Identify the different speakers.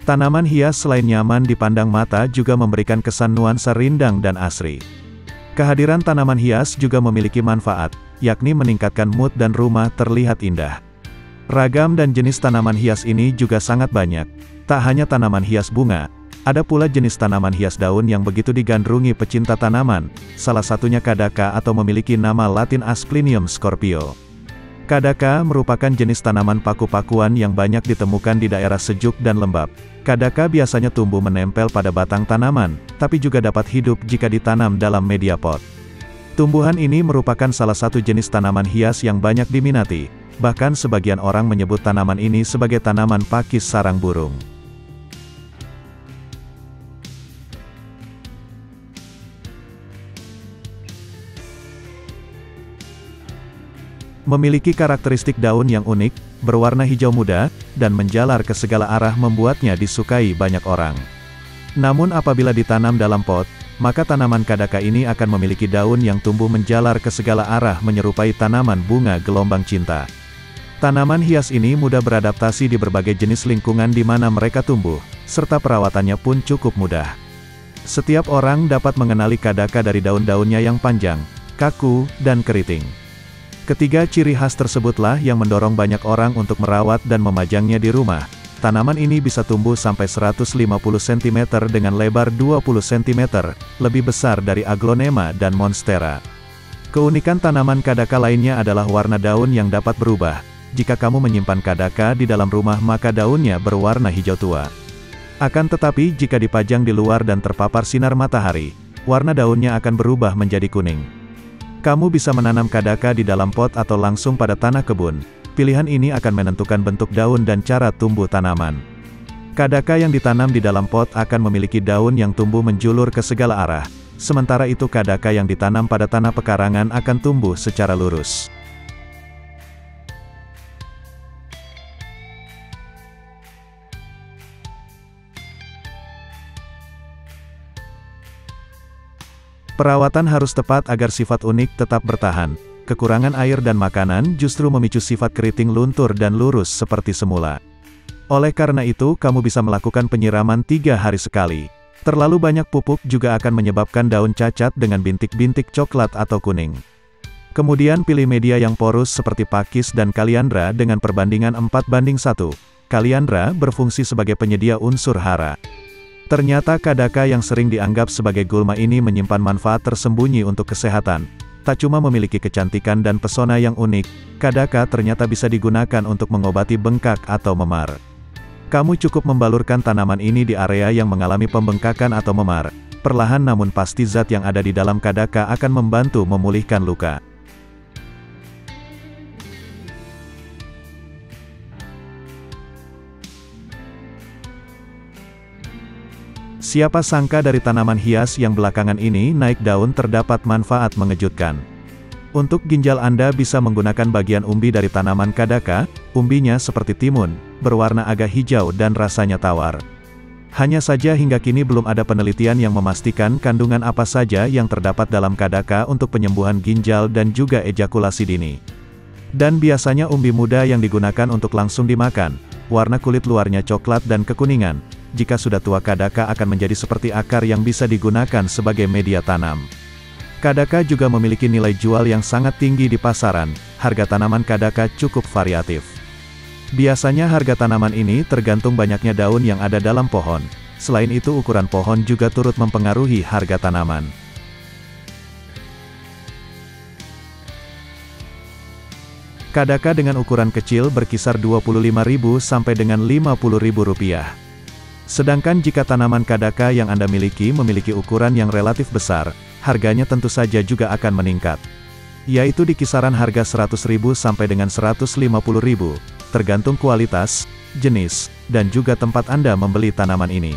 Speaker 1: Tanaman hias selain nyaman dipandang mata juga memberikan kesan nuansa rindang dan asri. Kehadiran tanaman hias juga memiliki manfaat, yakni meningkatkan mood dan rumah terlihat indah. Ragam dan jenis tanaman hias ini juga sangat banyak. Tak hanya tanaman hias bunga, ada pula jenis tanaman hias daun yang begitu digandrungi pecinta tanaman, salah satunya Kadaka atau memiliki nama latin Asplenium scorpio. Kadaka merupakan jenis tanaman paku-pakuan yang banyak ditemukan di daerah sejuk dan lembab. Kadaka biasanya tumbuh menempel pada batang tanaman, tapi juga dapat hidup jika ditanam dalam media pot. Tumbuhan ini merupakan salah satu jenis tanaman hias yang banyak diminati, bahkan sebagian orang menyebut tanaman ini sebagai tanaman pakis sarang burung. Memiliki karakteristik daun yang unik, berwarna hijau muda, dan menjalar ke segala arah membuatnya disukai banyak orang. Namun apabila ditanam dalam pot, maka tanaman Kadaka ini akan memiliki daun yang tumbuh menjalar ke segala arah menyerupai tanaman bunga gelombang cinta. Tanaman hias ini mudah beradaptasi di berbagai jenis lingkungan di mana mereka tumbuh, serta perawatannya pun cukup mudah. Setiap orang dapat mengenali Kadaka dari daun-daunnya yang panjang, kaku, dan keriting. Ketiga ciri khas tersebutlah yang mendorong banyak orang untuk merawat dan memajangnya di rumah. Tanaman ini bisa tumbuh sampai 150 cm dengan lebar 20 cm, lebih besar dari Aglonema dan Monstera. Keunikan tanaman Kadaka lainnya adalah warna daun yang dapat berubah. Jika kamu menyimpan Kadaka di dalam rumah maka daunnya berwarna hijau tua. Akan tetapi jika dipajang di luar dan terpapar sinar matahari, warna daunnya akan berubah menjadi kuning. Kamu bisa menanam Kadaka di dalam pot atau langsung pada tanah kebun. Pilihan ini akan menentukan bentuk daun dan cara tumbuh tanaman. Kadaka yang ditanam di dalam pot akan memiliki daun yang tumbuh menjulur ke segala arah. Sementara itu Kadaka yang ditanam pada tanah pekarangan akan tumbuh secara lurus. Perawatan harus tepat agar sifat unik tetap bertahan. Kekurangan air dan makanan justru memicu sifat keriting luntur dan lurus seperti semula. Oleh karena itu, kamu bisa melakukan penyiraman 3 hari sekali. Terlalu banyak pupuk juga akan menyebabkan daun cacat dengan bintik-bintik coklat atau kuning. Kemudian pilih media yang porus seperti pakis dan kaliandra dengan perbandingan 4:1. Kaliandra berfungsi sebagai penyedia unsur hara. Ternyata Kadaka yang sering dianggap sebagai gulma ini menyimpan manfaat tersembunyi untuk kesehatan. Tak cuma memiliki kecantikan dan pesona yang unik, Kadaka ternyata bisa digunakan untuk mengobati bengkak atau memar. Kamu cukup membalurkan tanaman ini di area yang mengalami pembengkakan atau memar. Perlahan namun pasti zat yang ada di dalam Kadaka akan membantu memulihkan luka. Siapa sangka dari tanaman hias yang belakangan ini naik daun terdapat manfaat mengejutkan. Untuk ginjal Anda bisa menggunakan bagian umbi dari tanaman Kadaka. Umbinya seperti timun, berwarna agak hijau dan rasanya tawar. Hanya saja hingga kini belum ada penelitian yang memastikan kandungan apa saja yang terdapat dalam Kadaka untuk penyembuhan ginjal dan juga ejakulasi dini. Dan biasanya umbi muda yang digunakan untuk langsung dimakan. Warna kulit luarnya coklat dan kekuningan. Jika sudah tua Kadaka akan menjadi seperti akar yang bisa digunakan sebagai media tanam. Kadaka juga memiliki nilai jual yang sangat tinggi di pasaran. Harga tanaman Kadaka cukup variatif. Biasanya harga tanaman ini tergantung banyaknya daun yang ada dalam pohon. Selain itu ukuran pohon juga turut mempengaruhi harga tanaman. Kadaka dengan ukuran kecil berkisar Rp25.000 sampai dengan Rp50.000. Sedangkan jika tanaman Kadaka yang Anda miliki memiliki ukuran yang relatif besar, harganya tentu saja juga akan meningkat. Yaitu di kisaran harga Rp100.000 sampai dengan Rp150.000, tergantung kualitas, jenis, dan juga tempat Anda membeli tanaman ini.